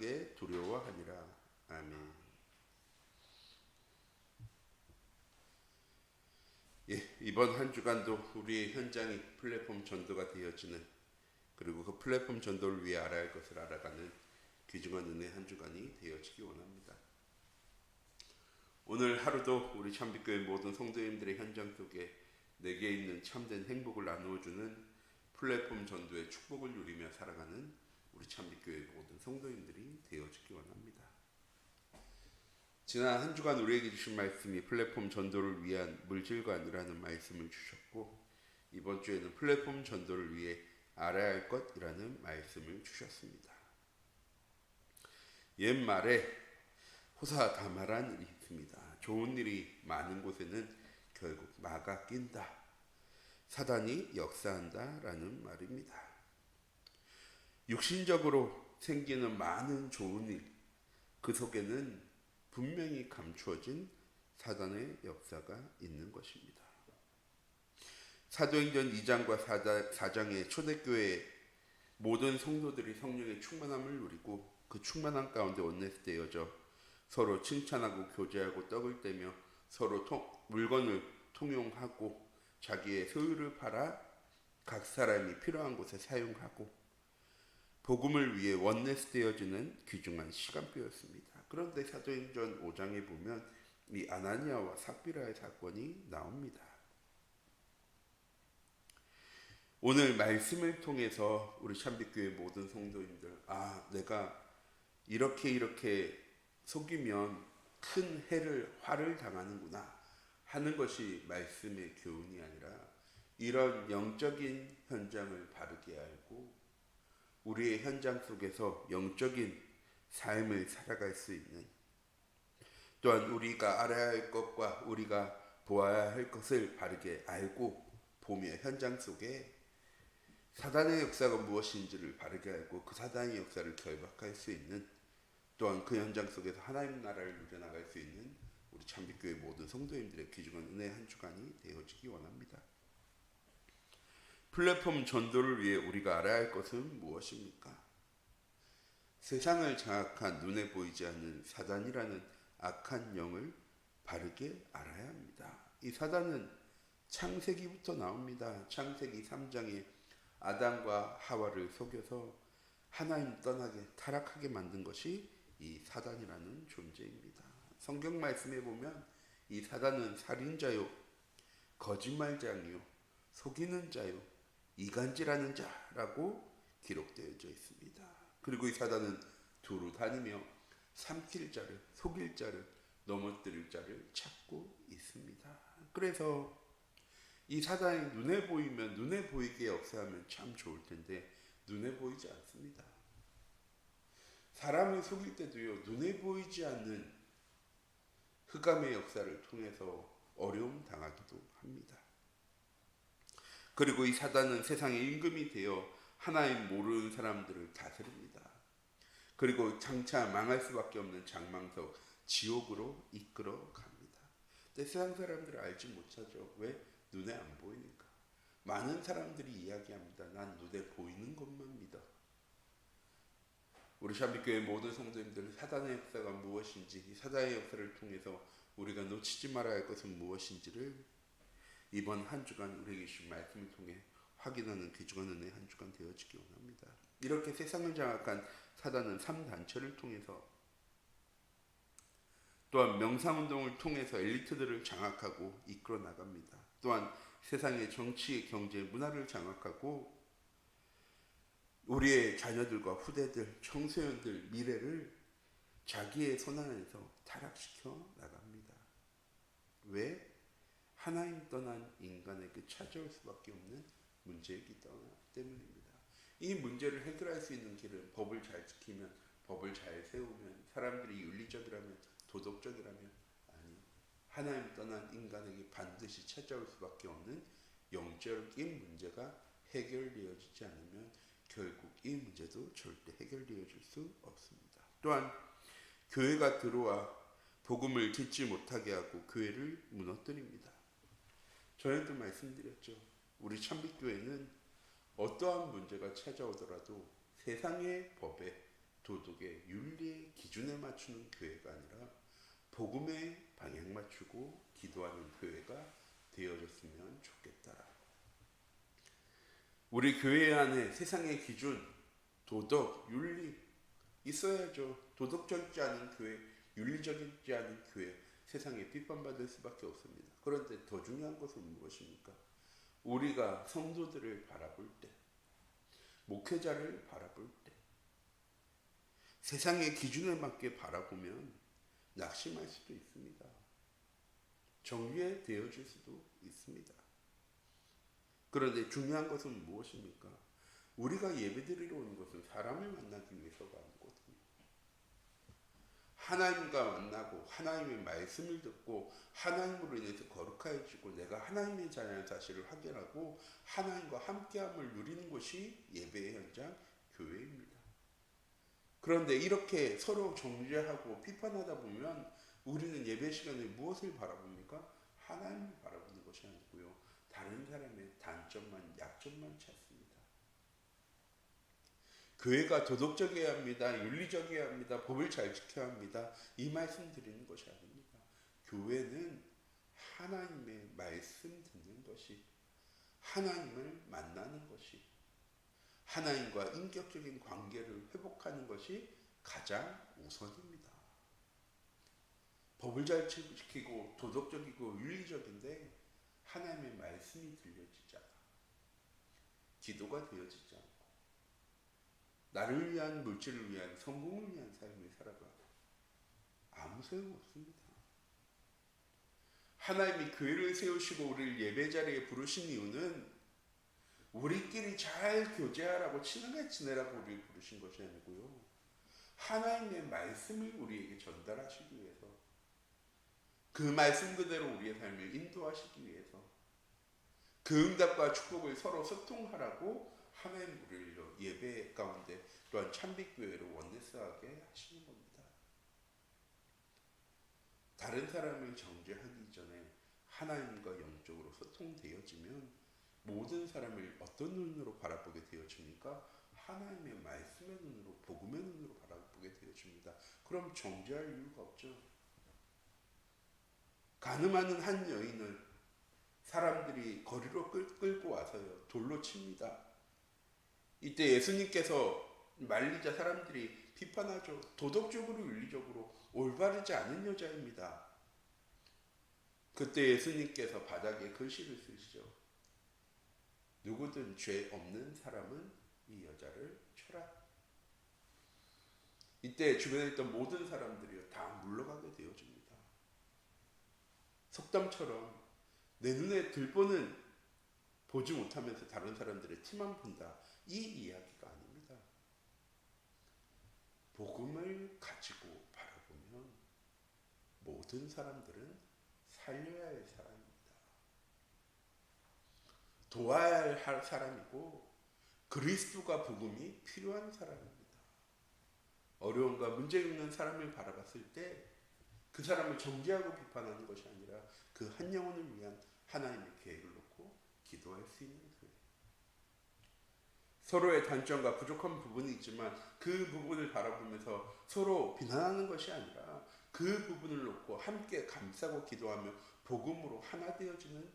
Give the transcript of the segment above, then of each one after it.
크게 두려워하니라. 아멘. 예, 이번 한 주간도 우리의 현장이 플랫폼 전도가 되어지는, 그리고 그 플랫폼 전도를 위해 알아야 할 것을 알아가는 귀중한 은혜 한 주간이 되어지기 원합니다. 오늘 하루도 우리 참빛교회 모든 성도님들의 현장 속에 내게 있는 참된 행복을 나누어주는 플랫폼 전도의 축복을 누리며 살아가는 우리 참빛교회 모든 성도님들이 되어지기 원합니다. 지난 한 주간 우리에게 주신 말씀이 플랫폼 전도를 위한 물질관이라는 말씀을 주셨고, 이번 주에는 플랫폼 전도를 위해 알아야 할 것이라는 말씀을 주셨습니다. 옛말에 호사다마란 일이 있습니다. 좋은 일이 많은 곳에는 결국 마가 낀다, 사단이 역사한다 라는 말입니다. 육신적으로 생기는 많은 좋은 일, 그 속에는 분명히 감추어진 사단의 역사가 있는 것입니다. 사도행전 2장과 4장의 초대교회의 모든 성도들이 성령의 충만함을 누리고 그 충만함 가운데 원내스되어져 서로 칭찬하고 교제하고 떡을 떼며 서로 물건을 통용하고 자기의 소유를 팔아 각 사람이 필요한 곳에 사용하고 복음을 위해 원내스되어지는 귀중한 시간표였습니다. 그런데 사도행전 5장에 보면 이 아나니아와 삽비라의 사건이 나옵니다. 오늘 말씀을 통해서 우리 참빛교회 모든 성도님들, 내가 이렇게 속이면 큰 화를 당하는구나 하는 것이 말씀의 교훈이 아니라, 이런 영적인 현장을 바르게 알고 우리의 현장 속에서 영적인 삶을 살아갈 수 있는, 또한 우리가 알아야 할 것과 우리가 보아야 할 것을 바르게 알고 보며 현장 속에 사단의 역사가 무엇인지를 바르게 알고 그 사단의 역사를 결박할 수 있는, 또한 그 현장 속에서 하나님 나라를 누려나갈 수 있는 우리 참빛교회 모든 성도님들의 귀중한 은혜 한 주간이 되어지기 원합니다. 플랫폼 전도를 위해 우리가 알아야 할 것은 무엇입니까? 세상을 장악한 눈에 보이지 않는 사단이라는 악한 영을 바르게 알아야 합니다. 이 사단은 창세기부터 나옵니다. 창세기 3장에 아담과 하와를 속여서 하나님 떠나게 타락하게 만든 것이 이 사단이라는 존재입니다. 성경 말씀에 보면 이 사단은 살인자요, 거짓말장이요, 속이는 자요, 이간질하는 자라고 기록되어져 있습니다. 그리고 이 사단은 두루 다니며 삼킬 자를, 속일 자를, 넘어뜨릴 자를 찾고 있습니다. 그래서 이 사단이 눈에 보이면 눈에 보이게 역사하면 참 좋을 텐데 눈에 보이지 않습니다. 사람을 속일 때도요, 눈에 보이지 않는 흑암의 역사를 통해서 어려움 당하기도 합니다. 그리고 이 사단은 세상의 임금이 되어 하나님 모르는 사람들을 다스립니다. 그리고 장차 망할 수밖에 없는 장망석, 지옥으로 이끌어 갑니다. 근데 세상 사람들은 알지 못하죠. 왜? 눈에 안 보이니까. 많은 사람들이 이야기합니다. 난 눈에 보이는 것만 믿어. 우리 참빛교회 모든 성도님들, 사단의 역사가 무엇인지, 이 사단의 역사를 통해서 우리가 놓치지 말아야 할 것은 무엇인지를 이번 한 주간 우리에게 주신 말씀을 통해 확인하는 귀중한 은혜 한 주간 되어지기 원합니다. 이렇게 세상을 장악한 사단은 3단체를 통해서, 또한 명상운동을 통해서 엘리트들을 장악하고 이끌어 나갑니다. 또한 세상의 정치, 경제, 문화를 장악하고 우리의 자녀들과 후대들, 청소년들 미래를 자기의 손 안에서 타락시켜 나갑니다. 왜? 하나님 떠난 인간에게 찾아올 수밖에 없는 문제이기 때문입니다. 이 문제를 해결할 수 있는 길은 법을 잘 지키면, 법을 잘 세우면, 사람들이 윤리적이라면, 도덕적이라면, 아니, 하나님 떠난 인간에게 반드시 찾아올 수밖에 없는 영적인 문제가 해결되어지지 않으면 결국 이 문제도 절대 해결되어질 수 없습니다. 또한 교회가 들어와 복음을 듣지 못하게 하고 교회를 무너뜨립니다. 전에도 말씀드렸죠. 우리 참빛교회는 어떠한 문제가 찾아오더라도 세상의 법에 도덕의 윤리의 기준에 맞추는 교회가 아니라 복음에 방향 맞추고 기도하는 교회가 되어졌으면 좋겠다. 우리 교회 안에 세상의 기준, 도덕, 윤리 있어야죠. 도덕적이지 않은 교회, 윤리적이지 않은 교회, 세상에 비판받을 수밖에 없습니다. 그런데 더 중요한 것은 무엇입니까? 우리가 성도들을 바라볼 때, 목회자를 바라볼 때, 세상의 기준에 맞게 바라보면 낙심할 수도 있습니다. 정죄되어질 수도 있습니다. 그런데 중요한 것은 무엇입니까? 우리가 예배드리러 오는 것은 사람을 만나기 위해서가 아니거든요. 하나님과 만나고 하나님의 말씀을 듣고 하나님으로 인해서 거룩해지고 내가 하나님의 자녀라는 사실을 확인하고 하나님과 함께함을 누리는 것이 예배의 현장, 교회입니다. 그런데 이렇게 서로 정죄하고 비판하다 보면 우리는 예배 시간에 무엇을 바라봅니까? 하나님을 바라보는 것이 아니고요. 다른 사람의 단점만, 약점만 찾습니다. 교회가 도덕적이어야 합니다. 윤리적이어야 합니다. 법을 잘 지켜야 합니다. 이 말씀 드리는 것이 아닙니다. 교회는 하나님의 말씀 듣는 것이, 하나님을 만나는 것이, 하나님과 인격적인 관계를 회복하는 것이 가장 우선입니다. 법을 잘 지키고 도덕적이고 윤리적인데 하나님의 말씀이 들려지지 않아. 기도가 되어지지 않고 나를 위한, 물질을 위한, 성공을 위한 삶을 살아가 아무 소용없습니다. 하나님이 교회를 세우시고 우리를 예배 자리에 부르신 이유는 우리끼리 잘 교제하라고 친하게 지내라고 우리를 부르신 것이 아니고요. 하나님의 말씀을 우리에게 전달하시기 위해서, 그 말씀 그대로 우리의 삶을 인도하시기 위해서, 그 응답과 축복을 서로 소통하라고 하나님 우리를 예배 가운데 또한 참빛교회로 원내스하게 하시는 겁니다. 다른 사람을 정죄하기 전에 하나님과 영적으로 소통되어지면 모든 사람을 어떤 눈으로 바라보게 되어집니까? 하나님의 말씀의 눈으로, 복음의 눈으로 바라보게 되어집니다. 그럼 정죄할 이유가 없죠. 간음하는 한 여인을 사람들이 거리로 끌고 와서요, 돌로 칩니다. 이때 예수님께서 말리자 사람들이 비판하죠. 도덕적으로 윤리적으로 올바르지 않은 여자입니다. 그때 예수님께서 바닥에 글씨를 쓰시죠. 누구든 죄 없는 사람은 이 여자를 쳐라. 이때 주변에 있던 모든 사람들이 다 물러가게 되어집니다. 속담처럼 내 눈에 들보는 보지 못하면서 다른 사람들의 티만 본다. 이 이야기가 아닙니다. 복음을 가지고 바라보면 모든 사람들은 살려야 할 사람입니다. 도와야 할 사람이고 그리스도가 복음이 필요한 사람입니다. 어려움과 문제 있는 사람을 바라봤을 때 그 사람을 정죄하고 비판하는 것이 아니라 그 한 영혼을 위한 하나님의 계획을 놓고 기도할 수 있는 교회. 서로의 단점과 부족한 부분이 있지만 그 부분을 바라보면서 서로 비난하는 것이 아니라 그 부분을 놓고 함께 감싸고 기도하며 복음으로 하나 되어지는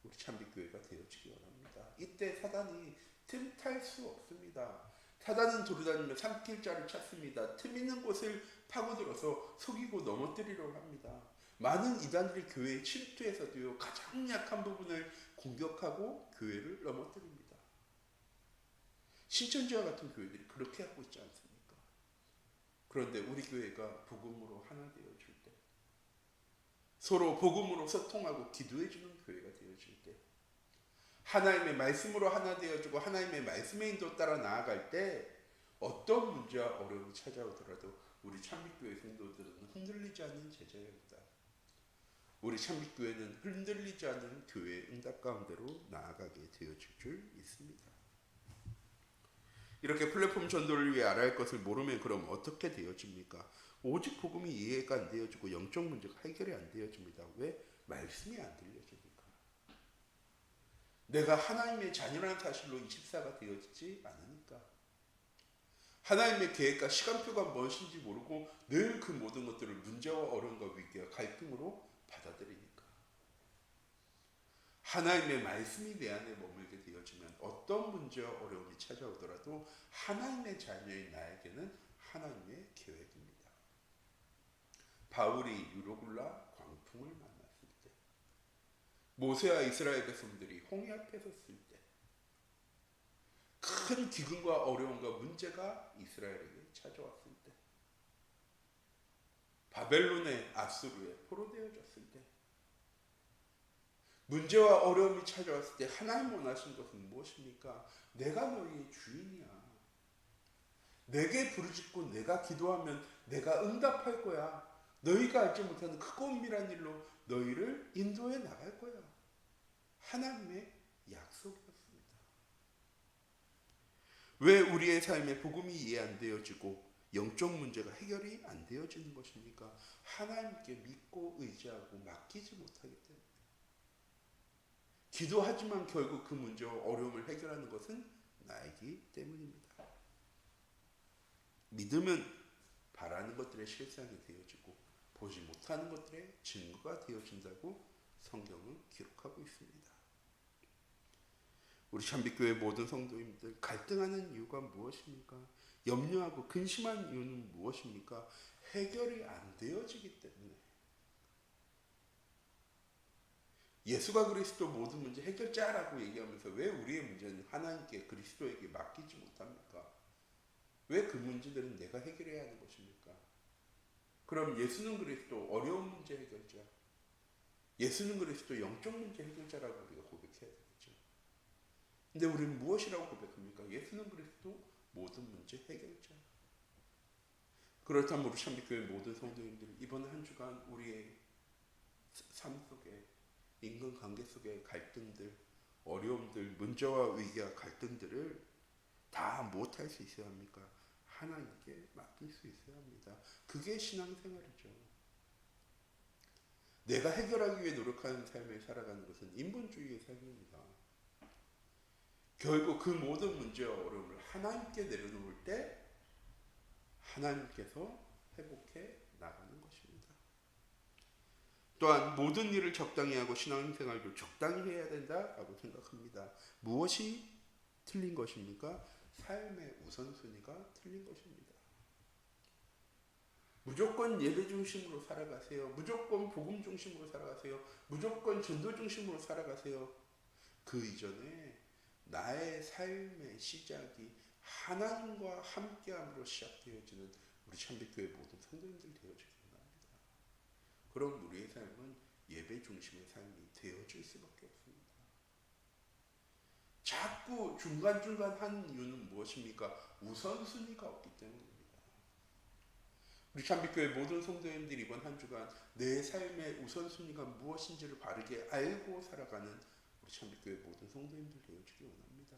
우리 참빛교회가 되어지기 원합니다. 이때 사단이 틈탈 수 없습니다. 사단은 돌아다니며 삼킬자를 찾습니다. 틈 있는 곳을 파고들어서 속이고 넘어뜨리려고 합니다. 많은 이단들이 교회에 침투해서도요, 가장 약한 부분을 공격하고 교회를 넘어뜨립니다. 신천지와 같은 교회들이 그렇게 하고 있지 않습니까? 그런데 우리 교회가 복음으로 하나 되어줄 때, 서로 복음으로 소통하고 기도해주는 교회가 되어질 때, 하나님의 말씀으로 하나 되어주고 하나님의 말씀의 인도 따라 나아갈 때 어떤 문제와 어려움이 찾아오더라도 우리 참빛교회 성도들은 흔들리지 않는 제자입니다. 우리 참빛교회는 흔들리지 않는 교회의 응답 가운데로 나아가게 되어질 줄 믿습니다. 이렇게 플랫폼 전도를 위해 알아야 할 것을 모르면 그럼 어떻게 되어집니까? 오직 복음이 이해가 안 되어지고 영적 문제가 해결이 안 되어집니다. 왜? 말씀이 안 들려지니까. 내가 하나님의 자녀라는 사실로 24가 되어지지 않으니까. 하나님의 계획과 시간표가 무엇인지 모르고 늘 그 모든 것들을 문제와 어려움과 위기와 갈등으로 받아들이니까. 하나님의 말씀이 내 안에 머물게 되어지면 어떤 문제와 어려움이 찾아오더라도 하나님의 자녀인 나에게는 하나님의 계획입니다. 바울이 유로굴라 광풍을 만났을 때, 모세와 이스라엘 백성들이 홍해 앞에 섰을 때, 큰 기근과 어려움과 문제가 이스라엘에게 찾아왔을 때, 바벨론의 아수르에 포로되어졌을 때, 문제와 어려움이 찾아왔을 때 하나님 원하신 것은 무엇입니까? 내가 너희의 주인이야. 내게 부르짖고 내가 기도하면 내가 응답할 거야. 너희가 알지 못하는 크고 은밀한 일로 너희를 인도해 나갈 거야. 하나님의 약속이었습니다. 왜 우리의 삶에 복음이 이해 안 되어지고 영적 문제가 해결이 안 되어지는 것입니까? 하나님께 믿고 의지하고 맡기지 못하기 때문에. 기도하지만 결국 그 문제와 어려움을 해결하는 것은 나이기 때문입니다. 믿음은 바라는 것들의 실상이 되어지고 보지 못하는 것들의 증거가 되어진다고 성경은 기록하고 있습니다. 우리 참빛교회 모든 성도님들, 갈등하는 이유가 무엇입니까? 염려하고 근심한 이유는 무엇입니까? 해결이 안 되어지기 때문에. 예수가 그리스도 모든 문제 해결자라고 얘기하면서 왜 우리의 문제는 하나님께 그리스도에게 맡기지 못합니까? 왜 그 문제들은 내가 해결해야 하는 것입니까? 그럼 예수는 그리스도 어려운 문제 해결자, 예수는 그리스도 영적 문제 해결자라고 우리가 고백해야 되겠죠. 근데 우리는 무엇이라고 고백합니까? 예수는 그리스도 모든 문제 해결자. 그렇다면 우리 참빛교회 모든 성도님들, 이번 한 주간 우리의 삶 속에, 인간관계 속의 갈등들, 어려움들, 문제와 위기와 갈등들을 다 못할 수 있어야 합니까? 하나님께 맡길 수 있어야 합니다. 그게 신앙생활이죠. 내가 해결하기 위해 노력하는 삶을 살아가는 것은 인본주의의 삶입니다. 결국 그 모든 문제와 어려움을 하나님께 내려놓을 때 하나님께서 회복해 나가는 것입니다. 또한 모든 일을 적당히 하고 신앙생활도 적당히 해야 된다라고 생각합니다. 무엇이 틀린 것입니까? 삶의 우선순위가 틀린 것입니다. 무조건 예배 중심으로 살아가세요. 무조건 복음 중심으로 살아가세요. 무조건 전도 중심으로 살아가세요. 그 이전에 나의 삶의 시작이 하나님과 함께함으로 시작되어지는 우리 참빛교회 모든 성도님들 되어지기 바랍니다. 그럼 우리의 삶은 예배 중심의 삶이 되어질 수밖에 없습니다. 자꾸 중간중간 하는 이유는 무엇입니까? 우선순위가 없기 때문입니다. 우리 참빛교회 모든 성도님들이 이번 한 주간 내 삶의 우선순위가 무엇인지를 바르게 알고 살아가는 우리 참빛교회 모든 성도님들 되어주기 원합니다.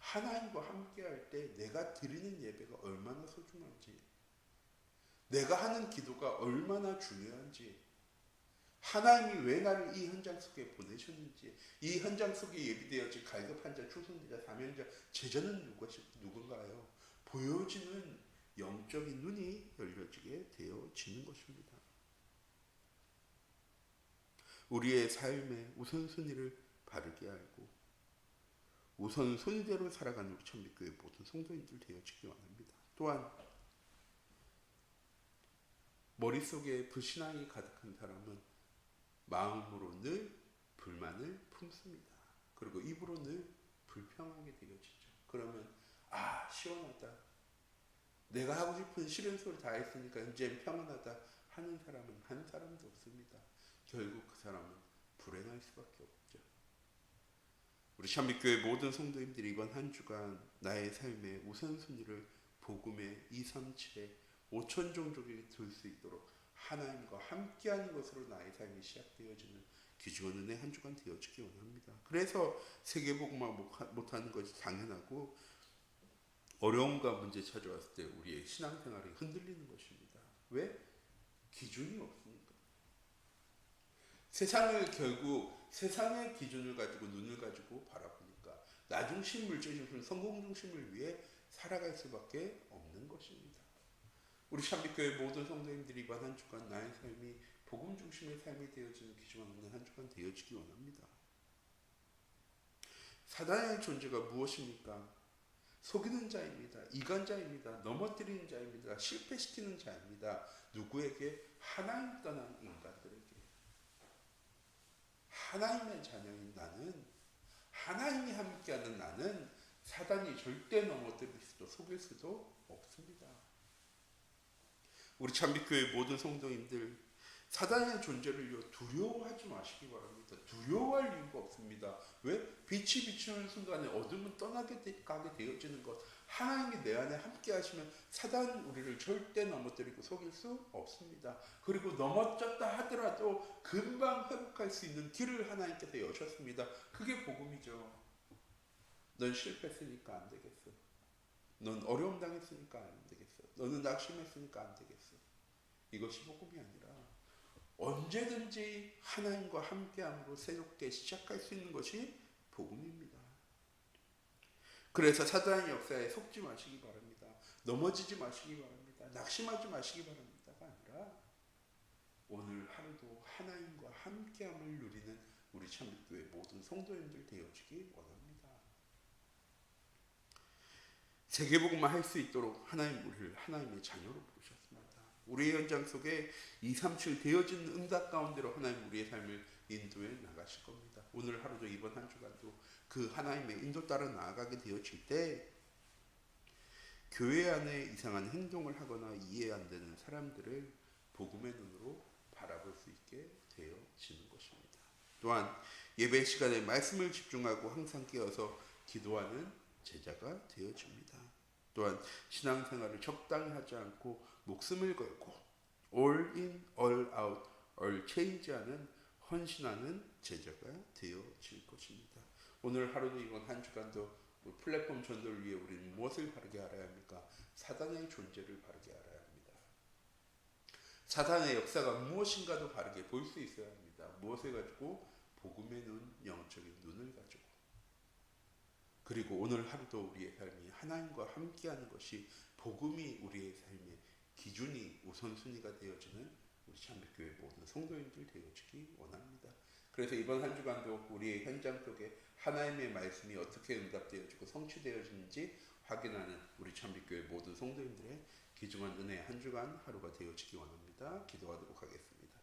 하나님과 함께할 때 내가 드리는 예배가 얼마나 소중한지, 내가 하는 기도가 얼마나 중요한지, 하나님이 왜 나를 이 현장 속에 보내셨는지, 이 현장 속에 예비되어진 갈급한 자, 충성자, 사명자, 제자는 누군가요? 보여지는 영적인 눈이 열려지게 되어지는 것입니다. 우리의 삶의 우선순위를 바르게 알고 우선순위대로 살아가는 우리 참빛교회 모든 성도님들 되어지기 원합니다. 또한 머릿속에 불신앙이 가득한 사람은 마음으로 늘 불만을 품습니다. 그리고 입으로 늘 불평하게 되어지죠. 그러면 시원하다, 내가 하고 싶은 싫은 소리 다 했으니까 이제 평안하다 하는 사람은 한 사람도 없습니다. 결국 그 사람은 불행할 수밖에 없죠. 우리 참빛교회 모든 성도님들이 이번 한 주간 나의 삶의 우선순위를 복음의 237에 5천 종족에게 둘 수 있도록 하나님과 함께하는 것으로 나의 삶이 시작되어지는 귀중한 은혜 한 주간 되어지기 원합니다. 그래서 세계복음화 못하는 것이 당연하고 어려움과 문제 찾아왔을 때 우리의 신앙생활이 흔들리는 것입니다. 왜? 기준이 없으니까. 세상을 결국 세상의 기준을 가지고 눈을 가지고 바라보니까 나 중심, 물질 중심, 성공 중심을 위해 살아갈 수밖에 없는 것입니다. 우리 참빛교회 모든 성도님들이 이번 한 주간 나의 삶이 복음 중심의 삶이 되어지는 귀중한 한 주간 되어지기 원합니다. 사단의 존재가 무엇입니까? 속이는 자입니다. 이간자입니다. 넘어뜨리는 자입니다. 실패시키는 자입니다. 누구에게? 하나님 떠난 인간들에게. 하나님의 자녀인 나는, 하나님이 함께하는 나는 사단이 절대 넘어뜨릴 수도 속일 수도 없습니다. 우리 참빛교회 모든 성도님들, 사단의 존재를 두려워하지 마시기 바랍니다. 두려워할 이유가 없습니다. 왜? 빛이 비추는 순간에 어둠은 가게 되어지는 것. 하나님이 내 안에 함께 하시면 사단은 우리를 절대 넘어뜨리고 속일 수 없습니다. 그리고 넘어졌다 하더라도 금방 회복할 수 있는 길을 하나님께서 여셨습니다. 그게 복음이죠. 넌 실패했으니까 안 되겠어. 넌 어려움 당했으니까 안 되겠어. 너는 낙심했으니까 안 되겠어. 이것이 복음이 아니라 언제든지 하나님과 함께함으로 새롭게 시작할 수 있는 것이 복음입니다. 그래서 사단의 역사에 속지 마시기 바랍니다. 넘어지지 마시기 바랍니다. 낙심하지 마시기 바랍니다가 아니라 오늘 하루도 하나님과 함께함을 누리는 우리 참빛교회 모든 성도님들 되어지기 원합니다. 세계복음만 할 수 있도록 하나님 우리를 하나님의 자녀로 부르셨습니다. 우리의 현장 속에 237 되어진 응답 가운데로 하나님 우리의 삶을 인도해 나가실 겁니다. 오늘 하루도 이번 한 주간도 그 하나님의 인도 따라 나아가게 되어질 때 교회 안에 이상한 행동을 하거나 이해 안 되는 사람들을 복음의 눈으로 바라볼 수 있게 되어지는 것입니다. 또한 예배 시간에 말씀을 집중하고 항상 깨어서 기도하는 제자가 되어집니다. 또한 신앙생활을 적당히 하지 않고 목숨을 걸고 all in, all out, all change하는 헌신하는 제자가 되어질 것입니다. 오늘 하루도 이번 한 주간도 플랫폼 전도를 위해 우리는 무엇을 바르게 알아야 합니까? 사단의 존재를 바르게 알아야 합니다. 사단의 역사가 무엇인가도 바르게 볼 수 있어야 합니다. 무엇을 가지고? 복음의 눈, 영적인 눈을 가지고. 그리고 오늘 하루도 우리의 삶이 하나님과 함께하는 것이 복음이 우리의 삶의 기준이 우선순위가 되어지는 우리 참빛교회 모든 성도님들 되어지기 원합니다. 그래서 이번 한 주간도 우리의 현장 속에 하나님의 말씀이 어떻게 응답되어지고 성취되어지는지 확인하는 우리 참빛교회 모든 성도님들의 귀중한 은혜의 한 주간 하루가 되어지기 원합니다. 기도하도록 하겠습니다.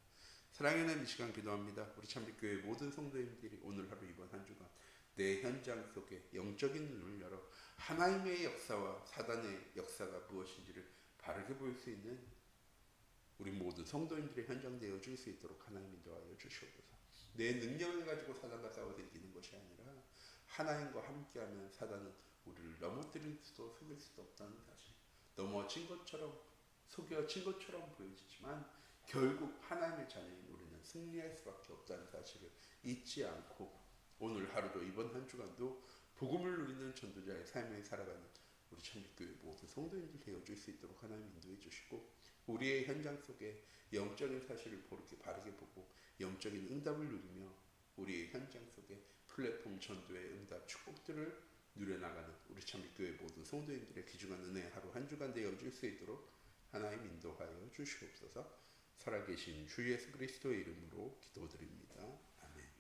사랑의 하나님, 이 시간 기도합니다. 우리 참빛교회 모든 성도님들이 오늘 하루 이번 한 주간 내 현장 속에 영적인 눈을 열어 하나님의 역사와 사단의 역사가 무엇인지를 바르게 볼 수 있는 우리 모든 성도님들의 현장 되어줄 수 있도록 하나님 인도하여 주시옵소서. 내 능력을 가지고 사단과 싸워서 이기는 것이 아니라 하나님과 함께하면 사단은 우리를 넘어뜨릴 수도 속일 수도 없다는 사실, 넘어진 것처럼 속여진 것처럼 보여지지만 결국 하나님의 자녀인 우리는 승리할 수밖에 없다는 사실을 잊지 않고 오늘 하루도 이번 한 주간도 복음을 누리는 전도자의 삶을 살아가는 우리 참빛교회 모든 성도님들 되어줄 수 있도록 하나님 인도해 주시고 우리의 현장 속에 영적인 사실을 바르게 보고 영적인 응답을 누리며 우리의 현장 속에 플랫폼 전도의 응답 축복들을 누려나가는 우리 참빛교회 모든 성도님들의 귀중한 은혜의 하루 한 주간 되어줄 수 있도록 하나님 인도하여 주시옵소서. 살아계신 주 예수 그리스도의 이름으로 기도드립니다.